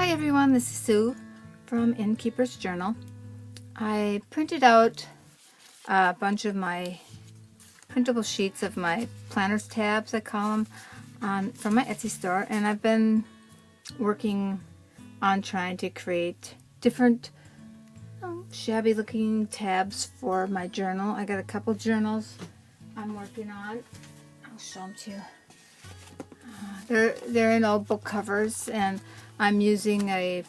Hi everyone, this is Sue from Innkeeper's Journal. I printed out a bunch of my printable sheets of my planners tabs, I call them, from my Etsy store, and I've been working on trying to create different shabby looking tabs for my journal. I got a couple journals I'm working on. I'll show them to you. They're in old book covers, and I'm using a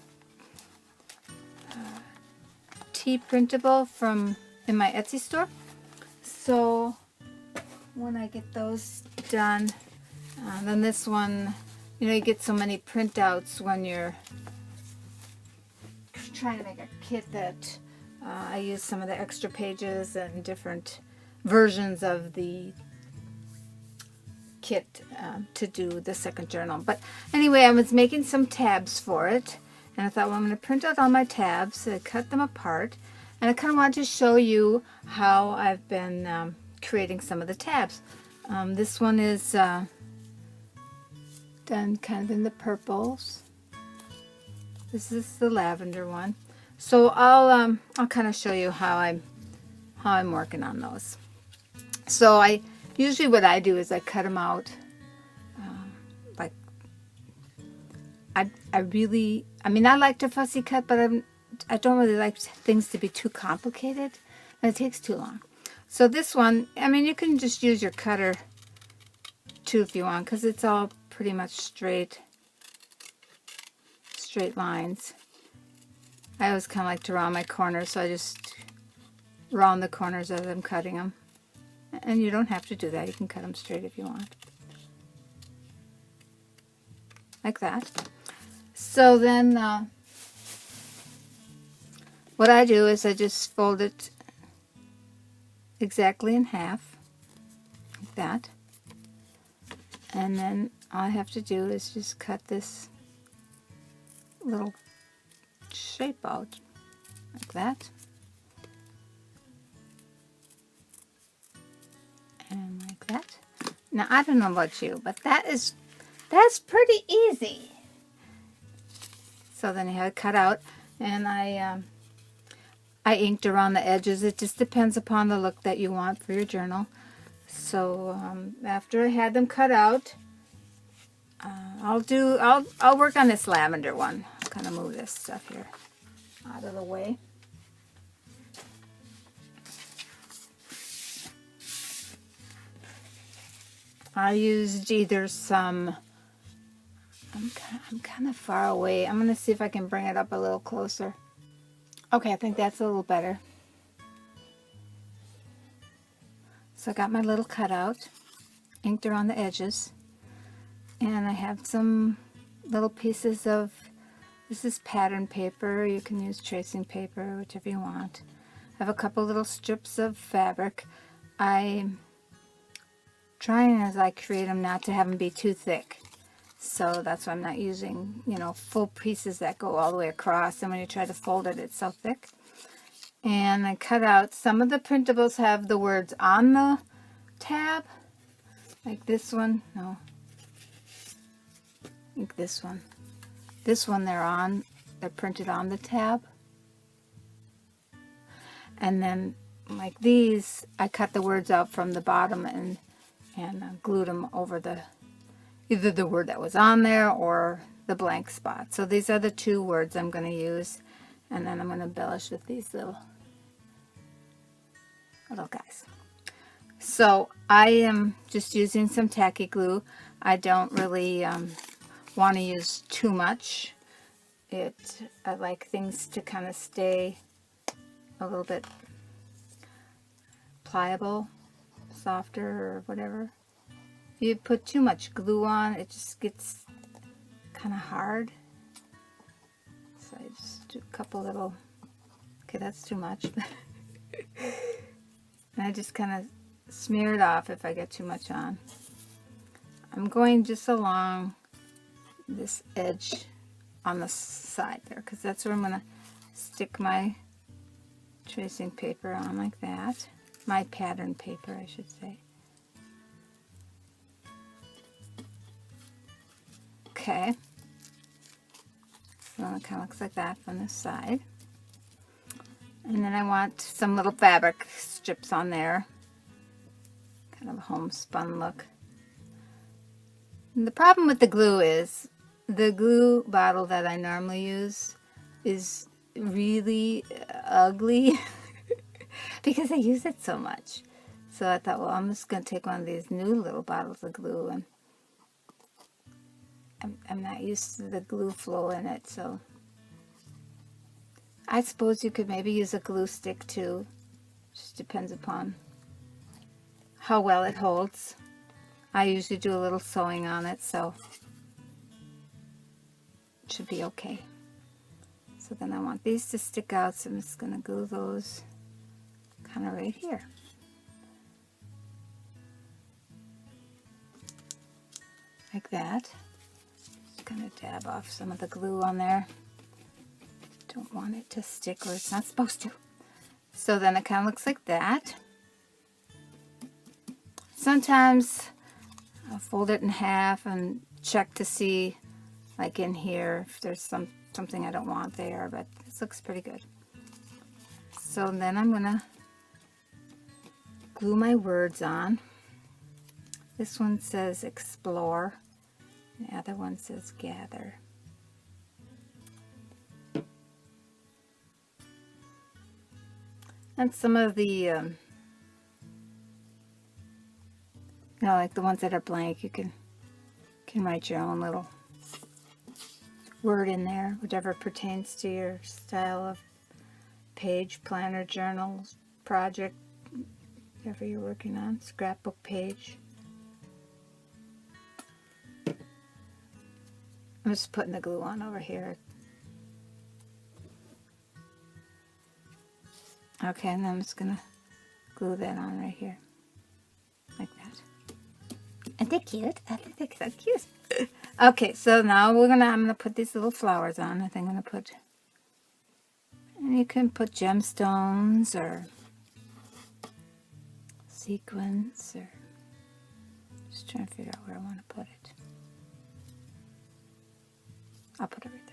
tea printable in my Etsy store. So when I get those done, then this one, you get so many printouts when you're trying to make a kit that I use some of the extra pages and different versions of the kit to do the second journal. But anyway, I was making some tabs for it, and I thought, well, I'm going to print out all my tabs, cut them apart, and I kind of wanted to show you how I've been creating some of the tabs. This one is done kind of in the purples. This is the lavender one. So I'll kind of show you how I'm working on those. So usually what I do is I cut them out. Like I like to fussy cut, but I don't really like things to be too complicated, and it takes too long. So this one, you can just use your cutter too if you want, because it's all pretty much straight lines. I always kind of like to round my corners, so I just round the corners as I'm cutting them. And you don't have to do that. You can cut them straight if you want. Like that. So then what I do is I just fold it exactly in half. Like that. And then all I have to do is just cut this little shape out. Like that. And like that. Now I don't know about you, but that's pretty easy. So then you have it cut out, and I inked around the edges. It just depends upon the look that you want for your journal. So after I had them cut out, I'll work on this lavender one. I'll kind of move this stuff here out of the way. I used either some, I'm kind of far away. I'm going to see if I can bring it up a little closer. Okay, I think that's a little better. So I got my little cutout, inked around the edges, and I have some little pieces of, this is pattern paper. You can use tracing paper, whichever you want. I have a couple little strips of fabric. I'm trying as I create them not to have them be too thick, so that's why I'm not using full pieces that go all the way across, and when you try to fold it, it's so thick. And I cut out some of the printables have the words on the tab, like this one. No, I think this one they're printed on the tab. And then like these, I cut the words out from the bottom and glued them over either the word that was on there or the blank spot. So these are the two words I'm going to use, and then I'm going to embellish with these little guys. So I am just using some tacky glue. I don't really want to use too much. I like things to kind of stay a little bit pliable, softer, or whatever. If you put too much glue on, it just gets kind of hard. So I just do a couple little, okay, that's too much. And I just kind of smear it off if I get too much on. I'm going just along this edge on the side there, because that's where I'm going to stick my tracing paper on, like that. My pattern paper, I should say. Okay. So it kind of looks like that from the side. And then I want some little fabric strips on there. Kind of a homespun look. And the problem with the glue is, the glue bottle that I normally use is really ugly because I use it so much. So I thought, well, I'm just going to take one of these new little bottles of glue, and I'm not used to the glue flow in it, so I suppose you could maybe use a glue stick too. Just depends upon how well it holds. I usually do a little sewing on it, so it should be okay. So then I want these to stick out, so I'm just going to glue those kind of right here. Like that. Just going to dab off some of the glue on there. Don't want it to stick where it's not supposed to. So then it kind of looks like that. Sometimes I'll fold it in half and check to see, like in here, if there's something I don't want there, but this looks pretty good. So then I'm gonna glue my words on. This one says explore, the other one says gather. And some of the, you know, like the ones that are blank, you can write your own little word in there, whatever pertains to your style of page, planner, journal, project, whatever you're working on, scrapbook page. I'm just putting the glue on over here. Okay, and I'm just gonna glue that on right here, like that. Aren't they cute? I think they're so cute. Okay, so now I'm gonna put these little flowers on. I think I'm gonna put, and you can put gemstones or sequins, or just trying to figure out where I want to put it. I'll put it right there.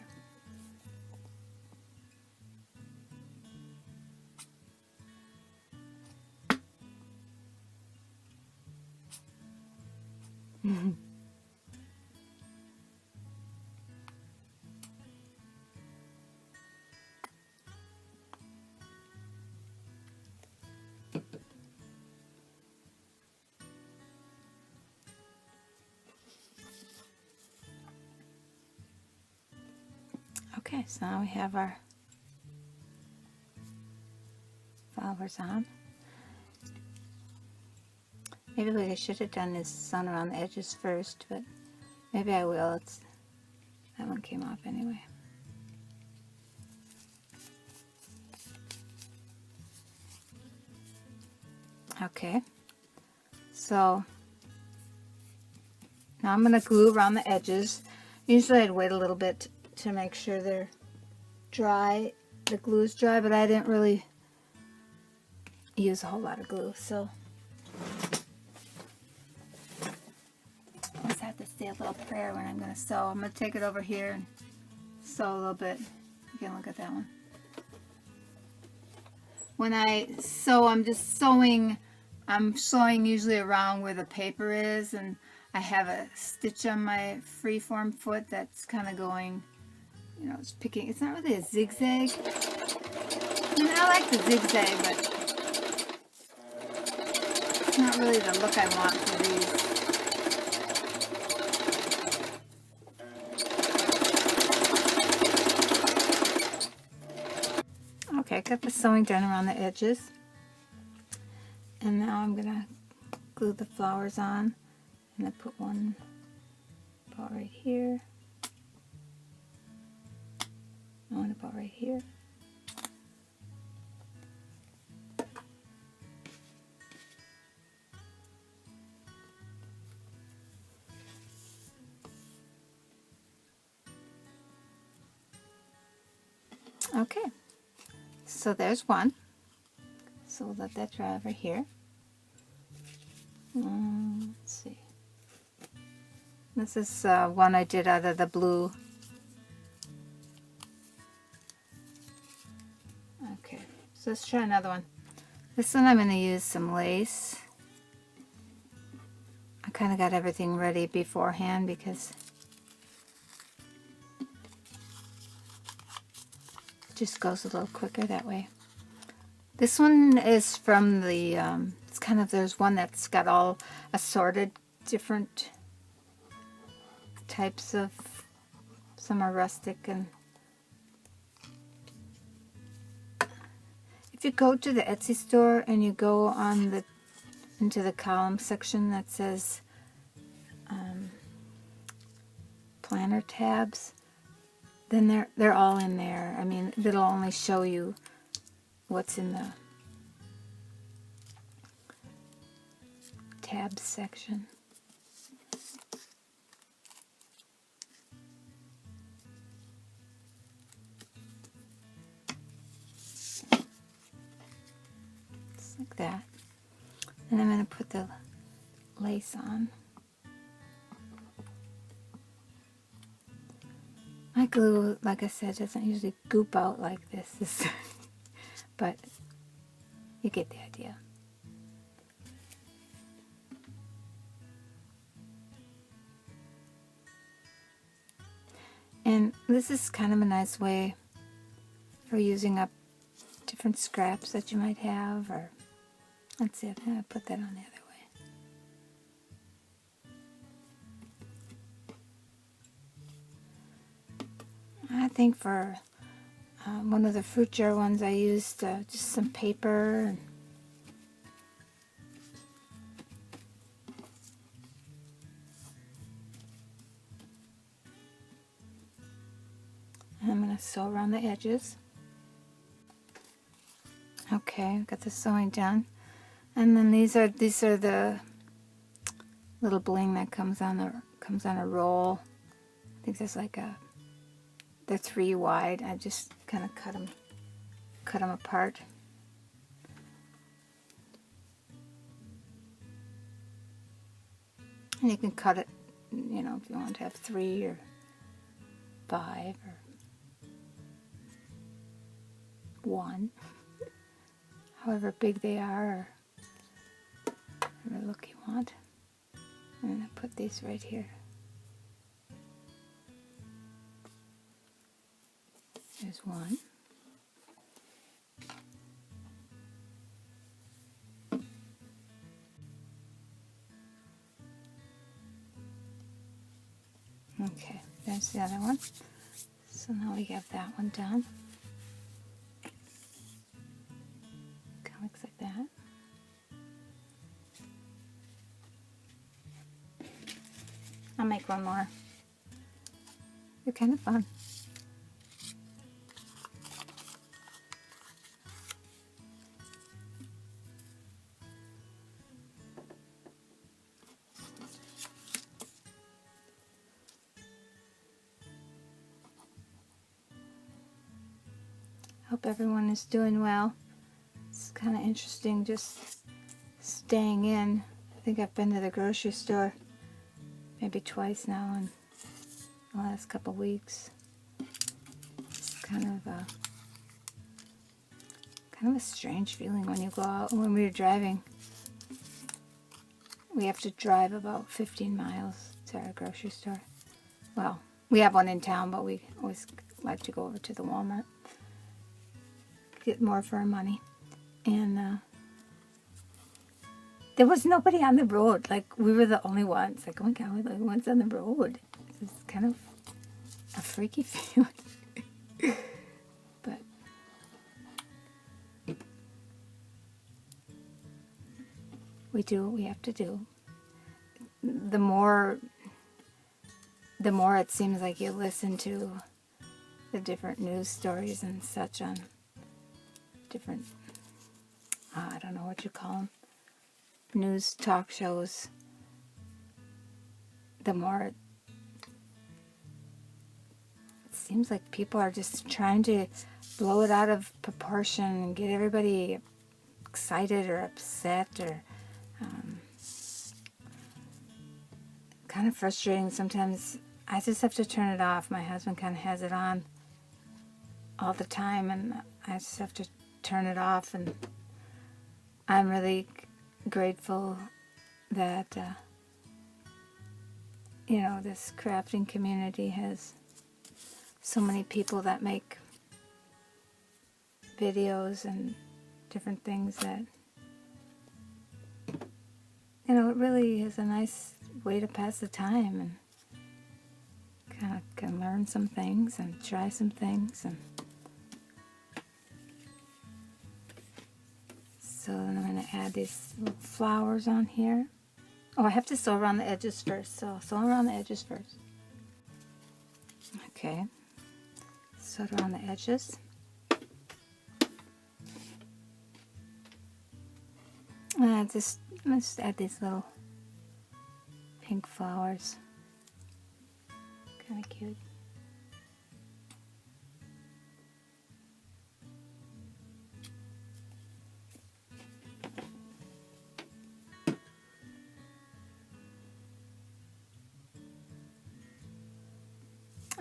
Okay, so now we have our flowers on. Maybe what I should have done is sewn around the edges first, but maybe I will. That one came off anyway. Okay, so now I'm going to glue around the edges. Usually I'd wait a little bit to make sure they're dry, the glue's dry, but I didn't really use a whole lot of glue, so I just have to say a little prayer when I'm going to sew. I'm going to take it over here and sew a little bit. You can look at that one. When I sew, I'm just sewing, I'm sewing usually around where the paper is, and I have a stitch on my freeform foot that's kind of going, you know, it's picking, it's not really a zigzag. I mean, I like the zigzag, but it's not really the look I want for these. Okay, I got the sewing done around the edges. And now I'm going to glue the flowers on. And I put one ball right here. One ball right here. Okay, so there's one. So we'll let that dry over here. Let's see. This is one I did out of the blue So let's try another one. This one I'm going to use some lace. I kind of got everything ready beforehand because it just goes a little quicker that way. This one is from the, it's kind of, there's one that's got all assorted different types of, some are rustic, and if you go to the Etsy store and you go on the, into the column section that says planner tabs, then they're all in there. I mean, it'll only show you what's in the tabs section. Just like that. And I'm going to put the lace on. My glue, like I said, doesn't usually goop out like this, but you get the idea. And this is kind of a nice way for using up different scraps that you might have, or let's see, I'm going to put that on the other way. I think for one of the fruit jar ones I used just some paper, and I'm going to sew around the edges. Okay, got the sewing done. And then these are the little bling that comes on a roll. I think there's like they're 3 wide. I just kind of cut them apart. And you can cut it, you know, if you want to have 3 or 5 or 1, however big they are, or whatever look you want. I'm going to put these right here. There's 1. Okay, there's the other one. So now we have that one done. Kind of looks like that. I'll make one more. They're kind of fun. Hope everyone is doing well. It's kind of interesting just staying in. I think I've been to the grocery store maybe twice now in the last couple weeks. It's kind of a strange feeling when you go out. When we were driving, we have to drive about 15 miles to our grocery store. Well, we have one in town, but we always like to go over to the Walmart, get more for our money. And there was nobody on the road. Like, we were the only ones. Like, oh my God, we're the only ones on the road. It's kind of a freaky feeling. But we do what we have to do. The more it seems like you listen to the different news stories and such on different, I don't know what you call them, news talk shows, the more it seems like people are just trying to blow it out of proportion and get everybody excited or upset, or kind of frustrating sometimes. I just have to turn it off. My husband kind of has it on all the time, and I just have to turn it off. And I'm really grateful that you know, this crafting community has so many people that make videos and different things that, you know, it really is a nice way to pass the time and kind of can learn some things and try some things. And so then I'm going to add these little flowers on here. Oh, I have to sew around the edges first, so I'll sew around the edges first. Okay, sewed around the edges. And let's add these little pink flowers. Kind of cute.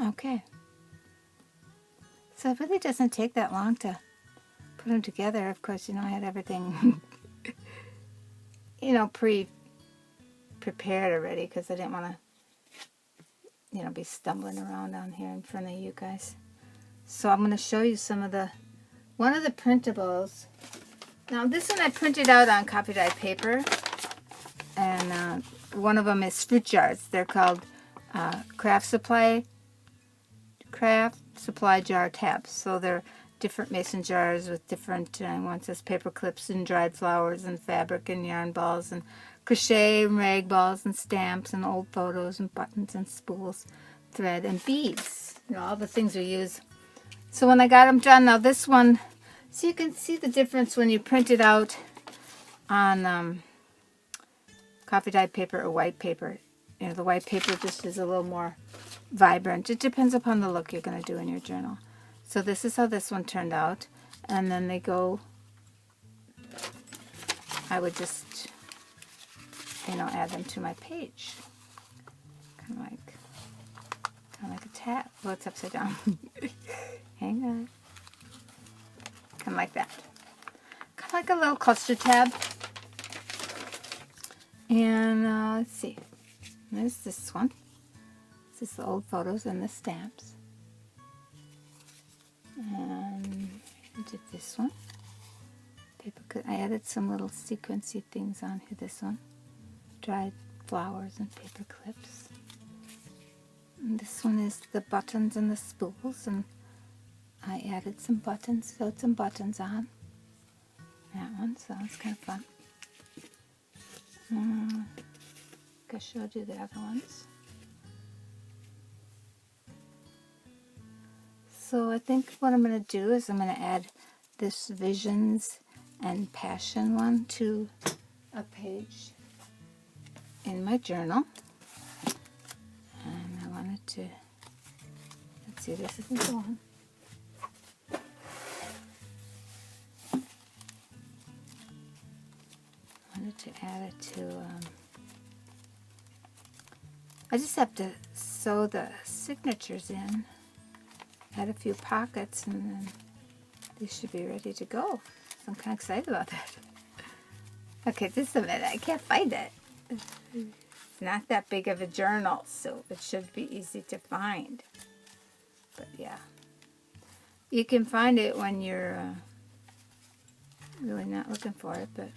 Okay. So it really doesn't take that long to put them together. Of course, you know, I had everything, you know, prepared already because I didn't want to, you know, be stumbling around down here in front of you guys. So I'm going to show you one of the printables. Now this one I printed out on copy dyed paper, and one of them is fruit jars. They're called craft supply jar tabs. So they're different mason jars with different, one says paper clips and dried flowers and fabric and yarn balls and crochet and rag balls and stamps and old photos and buttons and spools, thread and beads. You know, all the things we use. So when I got them done, now this one, so you can see the difference when you print it out on copy dyed paper or white paper. You know, the white paper just is a little more vibrant. It depends upon the look you're going to do in your journal. So this is how this one turned out. And then they go, I would just, you know, add them to my page. Kind of like a tab. Well, it's upside down. Hang on. Kind of like that. Kind of like a little cluster tab. And let's see. There's this one. This is the old photos and the stamps. And I did this one. I added some little sequency things on here. This one. Dried flowers and paper clips. And this one is the buttons and the spools. And I added some buttons, sewed some buttons on that one. So it's kind of fun. I showed you the other ones. So I think what I'm going to do is I'm going to add this Visions and Passion one to a page in my journal. And I wanted to, let's see, this isn't the one. I wanted to add it to, I just have to sew the signatures in. Add a few pockets and then these should be ready to go. So I'm kind of excited about that. Okay, just a minute. I can't find it. It's not that big of a journal, so it should be easy to find. But yeah. You can find it when you're really not looking for it, but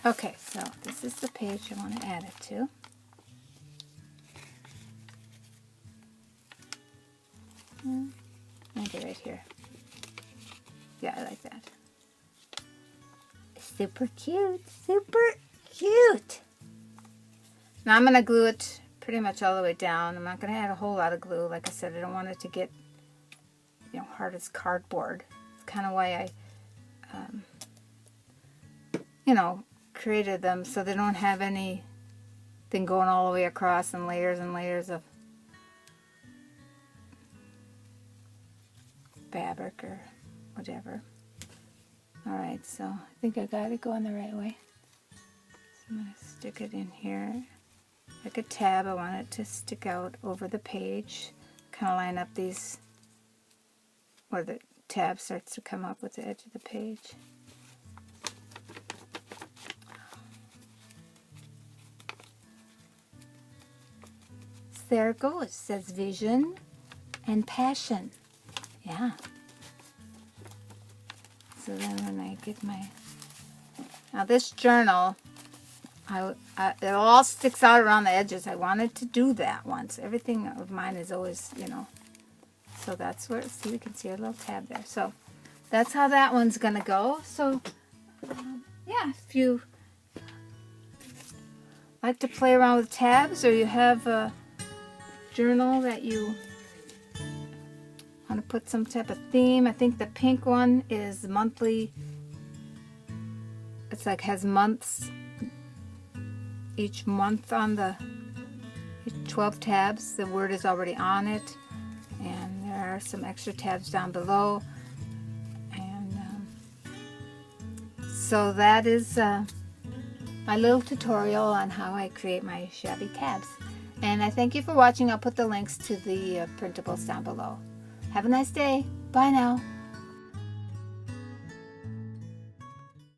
okay, so this is the page I want to add it to. Maybe right here. Yeah, I like that. Super cute, super cute. Now I'm going to glue it pretty much all the way down. I'm not going to add a whole lot of glue. Like I said, I don't want it to get, you know, hard as cardboard. It's kind of why I, you know, created them so they don't have anything going all the way across and layers of fabric or whatever. Alright, so I think I got it going the right way. So I'm going to stick it in here like a tab. I want it to stick out over the page. Kind of line up these where the tab starts to come up with the edge of the page. There it goes. It says vision and passion. Yeah. So then when I get my... Now this journal, it all sticks out around the edges. I wanted to do that once. Everything of mine is always, you know. So that's where, see, we can see a little tab there. So that's how that one's going to go. So, yeah, if you like to play around with tabs, or you have a journal that you want to put some type of theme. I think the pink one is monthly. It's like has months, each month on the 12 tabs. The word is already on it, and there are some extra tabs down below. And so that is my little tutorial on how I create my shabby tabs. And I thank you for watching. I'll put the links to the printables down below. Have a nice day. Bye now.